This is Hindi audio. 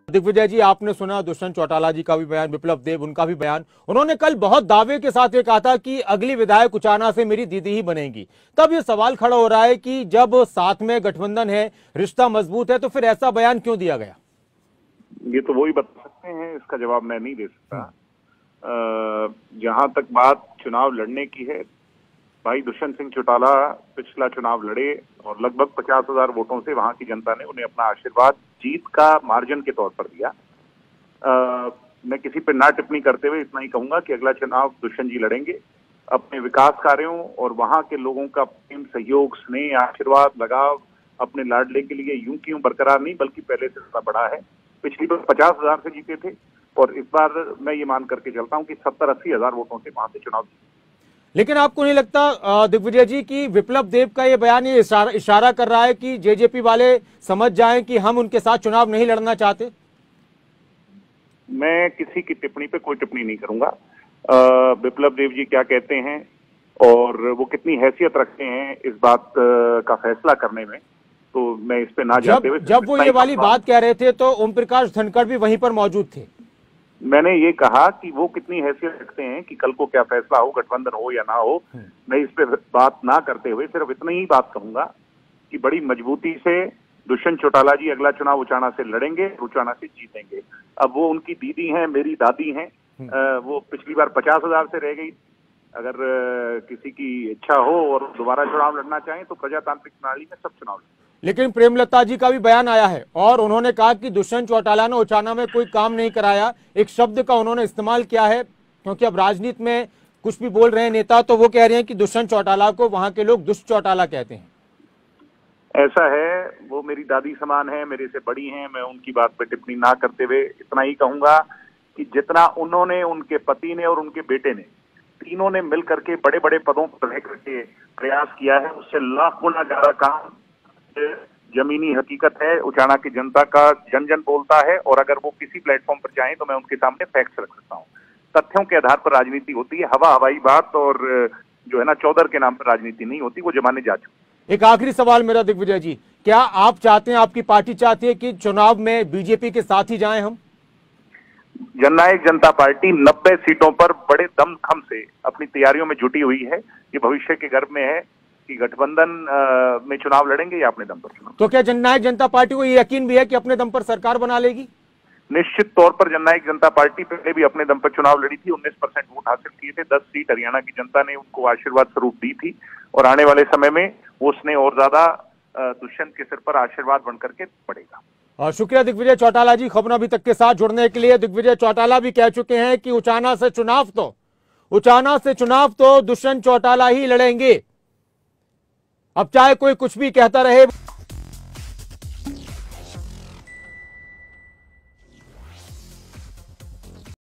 दिग्विजय जी, आपने सुना दुष्यंत चौटाला जी का भी बयान, विप्लव देव उनका भी बयान। उन्होंने कल बहुत दावे के साथ ये कहा था कि अगली विधायक उचाना से मेरी दीदी ही बनेगी। तब ये सवाल खड़ा हो रहा है कि जब साथ में गठबंधन है, रिश्ता मजबूत है, तो फिर ऐसा बयान क्यों दिया गया? ये तो वही बता सकते हैं, इसका जवाब मैं नहीं दे सकता। जहां तक बात चुनाव लड़ने की है, भाई दुष्यंत सिंह चौटाला पिछला चुनाव लड़े और लगभग 50,000 वोटों से वहां की जनता ने उन्हें अपना आशीर्वाद जीत का मार्जिन के तौर पर दिया। मैं किसी पर ना टिप्पणी करते हुए इतना ही कहूंगा कि अगला चुनाव दुष्यंत जी लड़ेंगे। अपने विकास कार्यों और वहां के लोगों का प्रेम, सहयोग, स्नेह, आशीर्वाद, लगाव अपने लाडले के लिए यूं क्यों बरकरार नहीं बल्कि पहले से ज्यादा बड़ा है। पिछली बार 50,000 से जीते थे और इस बार मैं ये मान करके चलता हूं कि 70-80 हजार वोटों से वहां से चुनाव। लेकिन आपको नहीं लगता दिग्विजय जी कि विप्लव देव का ये बयान ये इशारा कर रहा है कि जेजेपी वाले समझ जाएं कि हम उनके साथ चुनाव नहीं लड़ना चाहते? मैं किसी की टिप्पणी पे कोई टिप्पणी नहीं करूंगा। विप्लव देव जी क्या कहते हैं और वो कितनी हैसियत रखते हैं इस बात का फैसला करने में, तो मैं इस पे ना जाते हुए जब वो ये वाली बात कह रहे थे तो ओम प्रकाश धनखड़ भी वहीं पर मौजूद थे। मैंने ये कहा कि वो कितनी हैसियत रखते हैं कि कल को क्या फैसला हो, गठबंधन हो या ना हो, मैं इस पे बात ना करते हुए सिर्फ इतनी ही बात कहूंगा कि बड़ी मजबूती से दुष्यंत चौटाला जी अगला चुनाव उचाना से लड़ेंगे, उचाना से जीतेंगे। अब वो उनकी दीदी हैं, मेरी दादी हैं। वो पिछली बार 50,000 से रह गई। अगर किसी की इच्छा हो और दोबारा चुनाव लड़ना चाहें तो प्रजातांत्रिक प्रणाली में सब चुनाव लड़ें। लेकिन प्रेमलता जी का भी बयान आया है और उन्होंने कहा कि दुष्यंत चौटाला ने उचाना में कोई काम नहीं कराया। एक शब्द का उन्होंने इस्तेमाल किया है, क्योंकि अब राजनीति में कुछ भी बोल रहे हैं नेता, तो वो कह रहे हैं कि दुष्यंत चौटाला को वहां के लोग दुष्ट चौटाला कहते हैं। ऐसा है, वो मेरी दादी समान है, मेरे से बड़ी हैं। मैं उनकी बात पे टिप्पणी ना करते हुए इतना ही कहूंगा कि जितना उन्होंने, उनके पति ने और उनके बेटे ने, तीनों ने मिलकर के बड़े बड़े पदों पर रह करके प्रयास किया है, उससे लाख गुना ज्यादा काम जमीनी हकीकत है। उचाना की जनता का जन जन बोलता है और अगर वो किसी प्लेटफॉर्म पर चाहें तो मैं उनके सामने फैक्ट्स रख सकता हूँ। तथ्यों के आधार पर राजनीति होती है, हवाई बात और जो है ना चौधर के नाम पर राजनीति नहीं होती, वो जमाने जा चुके। एक आखिरी सवाल मेरा दिग्विजय जी, क्या आप चाहते हैं, आपकी पार्टी चाहती है कि चुनाव में बीजेपी के साथ ही जाएं हम? जननायक जनता पार्टी 90 सीटों पर बड़े दमखम से अपनी तैयारियों में जुटी हुई है। ये भविष्य के गर्भ में है कि गठबंधन में चुनाव लड़ेंगे या अपने दम पर चुनाव। तो क्या जननायक जनता पार्टी को ये यकीन भी है कि अपने दम पर सरकार बना लेगी? निश्चित तौर पर जननायक जनता पार्टी पहले भी अपने दम पर चुनाव लड़ी थी, 19% वोट हासिल किए थे, 10 सीट हरियाणा की जनता ने उनको आशीर्वाद स्वरूप दी थी और आने वाले समय में उसने और ज्यादा दुष्यंत के सिर पर आशीर्वाद बनकर के पड़ेगा। और शुक्रिया दिग्विजय चौटाला जी खबरों अभी तक के साथ जुड़ने के लिए। दिग्विजय चौटाला भी कह चुके हैं कि उचाना से चुनाव तो दुष्यंत चौटाला ही लड़ेंगे। अब चाहे कोई कुछ भी कहता रहे।